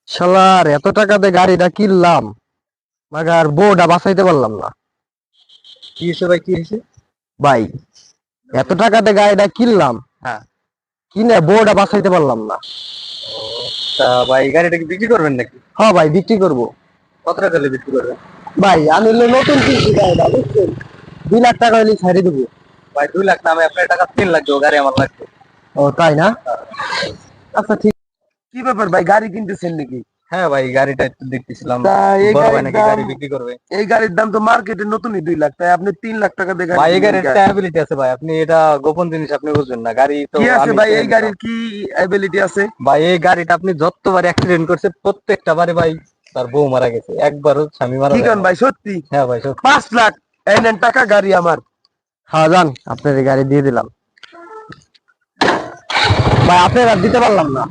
শালার এত টাকা দিয়ে গাড়িটা কিনলাম, মাগার বউটা বাঁচাইতে পারলাম না। কি হয়েছে ভাই, কি হয়েছে? ভাই এত টাকা দিয়ে গাড়িটা কিনলাম, হ্যাঁ। কিনে বউটা বাঁচাইতে পারলাম না। তা ভাই গাড়িটা কি বিক্রি করবেন নাকি? হ্যাঁ ভাই, বিক্রি করব। কত টাকা হলে বিক্রি করবেন? ভাই আমি হলো নতুন কিনছি গাড়িটা, বুঝছেন, 2 লাখ টাকা হলে ছাড়ি দেবো। ভাই 2 লাখ না, আমি আপনার টাকা 3 লাখ দেবো, গাড়ি আমার লাগবে। ও তাই না? আচ্ছা ঠিক। কি ব্যাপার ভাই, গাড়ি কিনতেছেন নাকি? হ্যাঁ ভাই, গাড়িটা একটু দেখতেছিলাম। তা এই বড় ভাই গাড়ির নাকি দাম, গাড়ি বিক্রি করবে। এই গাড়ির দাম তো মার্কেটে নতুনই 2 লাখ, তাই আপনি 3 লাখ টাকা দিয়ে গাড়ি ভাই এই কিনলেন গাড়ির কেন? একটা অ্যাবিলিটি আছে ভাই, আপনি এটা গোপন জিনিস, আপনি বুঝবেন না। গাড়ি তো কি আছে আমি ভাই, কিনে এই নিলাম। গাড়ির কি অ্যাবিলিটি আছে? ভাই এই গাড়িটা আপনি যতবার অ্যাক্সিডেন্ট করছে প্রত্যেকটা বারে ভাই তার বউ মারা গেছে, একবারও স্বামী মারা কি যায় কারণ না। ভাই, সত্যি? হ্যাঁ ভাই সত্যি। 5 লাখ, এই নেন টাকা, গাড়ি আমার। হ্যাঁ যান, আপনার এই গাড়ি দিয়ে দিলাম। ভাই আপনার আর দিতে পারলাম না।